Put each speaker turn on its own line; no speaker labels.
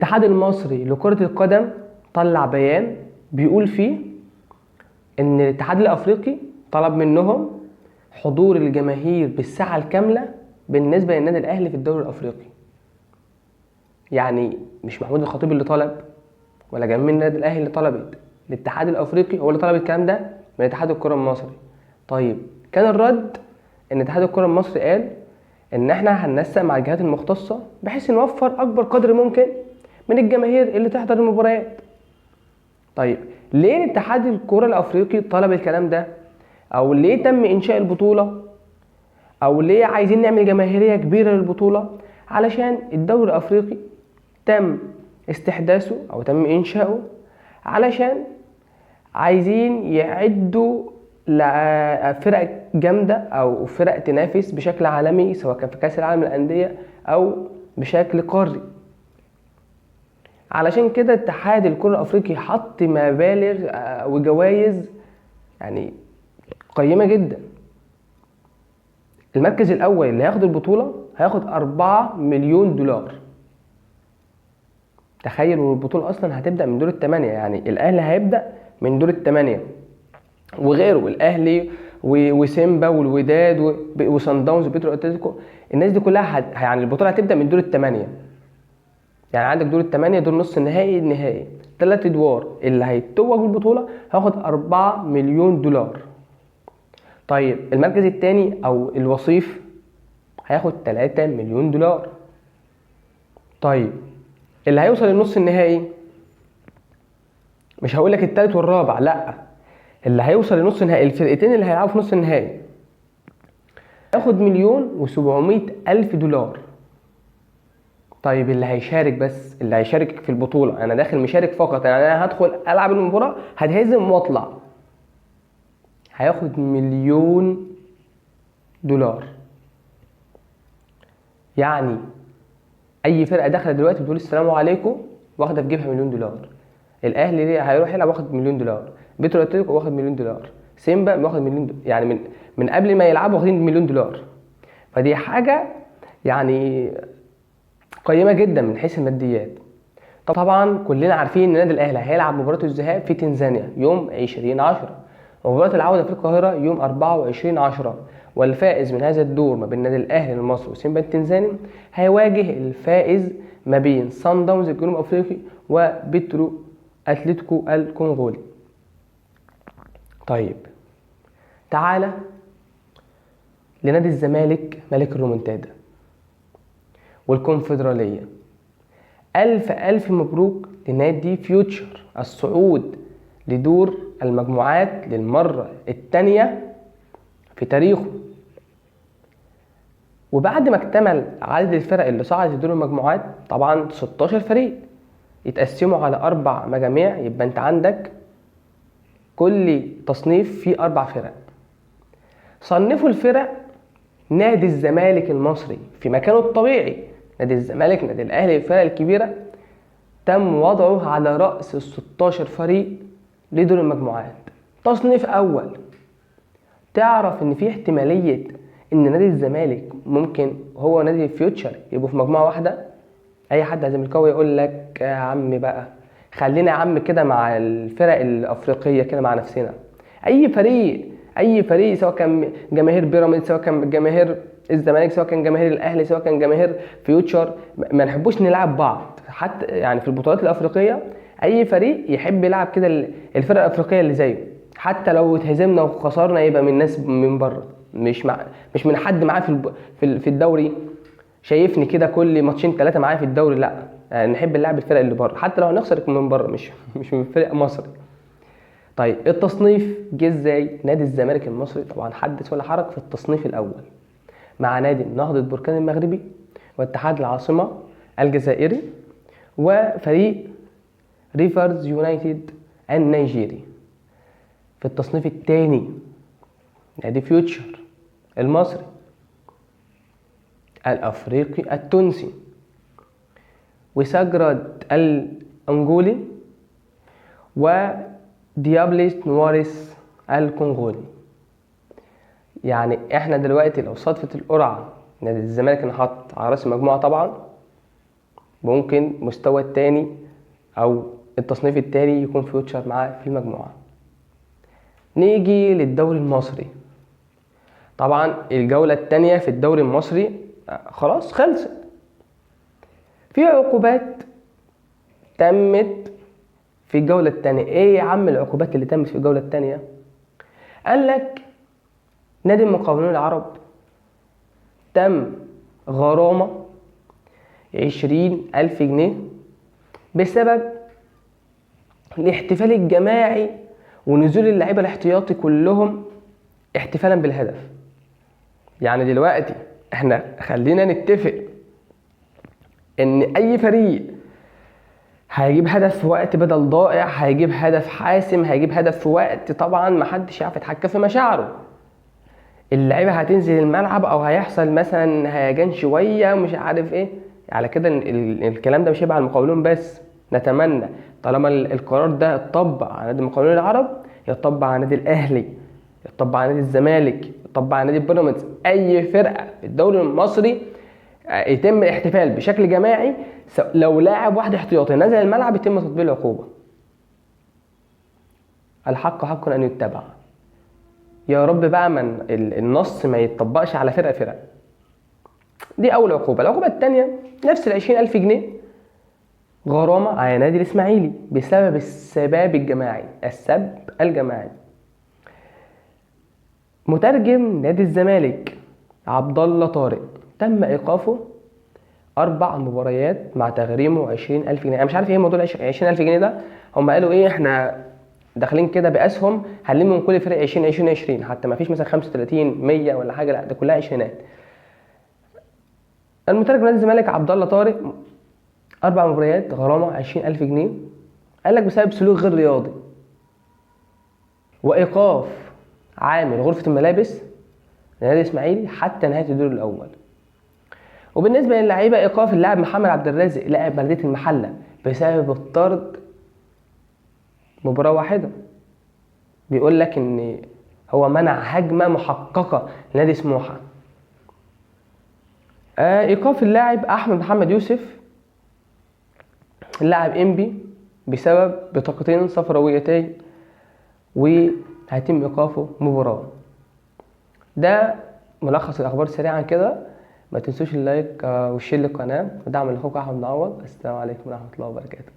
الاتحاد المصري لكرة القدم طلع بيان بيقول فيه ان الاتحاد الافريقي طلب منهم حضور الجماهير بالساعة الكاملة بالنسبة للنادي الاهلي في الدوري الافريقي. يعني مش محمود الخطيب اللي طلب ولا جماهير النادي الاهلي اللي طلبت، الاتحاد الافريقي هو اللي طلب الكلام ده من اتحاد الكرة المصري. طيب كان الرد ان اتحاد الكرة المصري قال ان احنا هننسق مع الجهات المختصة بحيث نوفر اكبر قدر ممكن من الجماهير اللي تحضر المباريات. طيب ليه اتحاد الكرة الافريقي طلب الكلام ده، او ليه تم انشاء البطولة، او ليه عايزين نعمل جماهيرية كبيرة للبطولة؟ علشان الدوري الافريقي تم استحداثه او تم انشاؤه علشان عايزين يعدوا لفرق جامدة او فرق تنافس بشكل عالمي، سواء كان في كأس العالم للأندية او بشكل قاري. علشان كده اتحاد الكرة الافريقي حط مبالغ وجوائز يعني قيمة جدا. المركز الاول اللي هياخد البطولة هياخد 4 مليون دولار. تخيلوا البطولة اصلا هتبدأ من دور الثمانية، يعني الاهلي هيبدأ من دور الثمانية وغيره، الاهلي وسيمبا والوداد وصن داونز وبيترو اتلتيكو، الناس دي كلها يعني البطولة هتبدأ من دور الثمانية. يعني عندك دور الثمانية، دور نص النهائي، النهائي، 3 ادوار. اللي هيتوج بالبطولة هياخد 4 مليون دولار. طيب المركز الثاني او الوصيف هياخد 3 مليون دولار. طيب اللي هيوصل للنص النهائي، مش هقول لك الثالث والرابع، لا، اللي هيوصل لنص النهائي، الفرقتين اللي هيلعبوا في نص النهائي، هياخد 1,700,000 دولار. طيب اللي هيشارك، بس اللي هيشارك في البطولة، انا داخل مشارك فقط، يعني انا هدخل العب المباراة هتهزم واطلع، هياخد 1,000,000 دولار. يعني اي فرقة داخلة دلوقتي بتقول السلام عليكم واخدة في جيبها 1,000,000 دولار. الاهلي ليه هيروح يلعب واخد 1,000,000 دولار، بيترو اتلتيكو واخد 1,000,000 دولار، سيمبا واخد 1,000,000 دولار، يعني من قبل ما يلعبوا واخدين 1,000,000 دولار. فدي حاجة يعني قيمة جدا من حيث الماديات. طبعا كلنا عارفين ان النادي الاهلي هيلعب مباراة الذهاب في تنزانيا يوم 20/10، ومباراة العودة في القاهرة يوم 24/10، والفائز من هذا الدور ما بين النادي الاهلي المصري وسيمبا التنزاني هيواجه الفائز ما بين صن داونز الجنوب افريقي وبيترو اتلتيكو الكونغولي. طيب تعالى لنادي الزمالك ملك الرومنتادا والكونفدرالية. ألف مبروك لنادي فيوتشر الصعود لدور المجموعات للمرة الثانية في تاريخه. وبعد ما اكتمل عدد الفرق اللي صعدت لدور المجموعات، طبعا 16 فريق يتقسموا على 4 مجاميع، يبقى انت عندك كل تصنيف فيه 4 فرق. صنفوا الفرق نادي الزمالك المصري في مكانه الطبيعي، نادي الزمالك، نادي الاهلي، الفرق الكبيرة، تم وضعه على رأس ال 16 فريق لدور المجموعات. تصنيف أول. تعرف إن في احتمالية إن نادي الزمالك ممكن هو نادي فيوتشر يبقوا في مجموعة واحدة؟ أي حد زملكاوي يقول لك يا عم بقى خلينا يا عم كده مع الفرق الأفريقية كده مع نفسنا. أي فريق سواء كان جماهير بيراميدز، سواء كان جماهير الزمالك، سواء كان جماهير الأهلي، سواء كان جماهير فيوتشر، ما نحبوش نلعب بعض. حتى يعني في البطولات الافريقيه اي فريق يحب يلعب كده الفرق الافريقيه اللي زيه، حتى لو اتهزمنا وخسرنا يبقى من ناس من بره، مش من حد معاه في الدوري شايفني كده كل ماتشين 3 معايا في الدوري، لا، يعني نحب نلعب الفرق اللي بره حتى لو هنخسر يكون من بره، مش من فرق مصري. طيب التصنيف جه ازاي؟ نادي الزمالك المصري طبعا حدث ولا حرج في التصنيف الاول، مع نادي نهضة بركان المغربي واتحاد العاصمة الجزائري وفريق ريفرز يونايتد النيجيري. في التصنيف الثاني نادي فيوتشر المصري، الافريقي التونسي، وساجراد الانجولي، وديابليس نواريس الكونغولي. يعني احنا دلوقتي لو صدفة القرعة نادي الزمالك انحط على راس المجموعة طبعا، ممكن مستوى التاني او التصنيف التاني يكون فيوتشر معاه في المجموعة. نيجي للدوري المصري. طبعا الجولة التانية في الدوري المصري خلاص خلصت. في عقوبات تمت في الجولة التانية. ايه يا عم العقوبات اللي تمت في الجولة التانية؟ قال لك نادي المقاولون العرب تم غرامة 20,000 جنيه بسبب الاحتفال الجماعي ونزول اللعيبة الاحتياطي كلهم احتفالا بالهدف. يعني دلوقتي احنا خلينا نتفق ان اي فريق هيجيب هدف في وقت بدل ضائع، هيجيب هدف حاسم، هيجيب هدف في وقت طبعا محدش يعرف يتحكم في مشاعره، اللعيبه هتنزل الملعب او هيحصل مثلا هيجان شويه مش عارف ايه، على كده الكلام ده مش هيبقى على المقاولون بس. نتمنى طالما القرار ده اتطبق على نادي المقاولون العرب يتطبق على نادي الاهلي، يتطبق على نادي الزمالك، يتطبق على نادي بيراميدز، اي فرقه في الدوري المصري يتم الاحتفال بشكل جماعي. لو لاعب واحد احتياطي نزل الملعب يتم تطبيق العقوبه. الحق حق ان يتبع. يا رب بقى من النص ما يتطبقش على فرقه فرقه. دي اول عقوبه. العقوبه الثانيه نفس ال 20,000 جنيه غرامه على نادي الاسماعيلي بسبب السباب الجماعي، السب الجماعي. مترجم نادي الزمالك عبد الله طارق تم ايقافه 4 مباريات مع تغريمه 20,000 جنيه. انا مش عارف ايه موضوع 20,000 جنيه ده. هم قالوا ايه، احنا داخلين كده باسهم هنلم من كل فريق 20 20 20، حتى ما فيش مثلا 35 100 ولا حاجه، لا ده كلها عشرينات. المترجم نادي الزمالك عبد الله طارق 4 مباريات غرامه 20,000 جنيه، قال لك بسبب سلوك غير رياضي وايقاف عامل غرفه الملابس لنادي الاسماعيلي حتى نهايه الدور الاول. وبالنسبه للعيبه ايقاف اللاعب محمد عبد الرازق لاعب بلديه المحله بسبب الطرد مباراه واحده. بيقول لك ان هو منع هجمه محققه لنادي سموحه. ايقاف اللاعب احمد محمد يوسف اللاعب انبي بسبب بطاقتين صفراويتين وهيتم ايقافه مباراه. ده ملخص الاخبار سريعا كده. ما تنسوش اللايك والشير للقناه ودعم لاخوكم احمد معوض. السلام عليكم ورحمه الله وبركاته.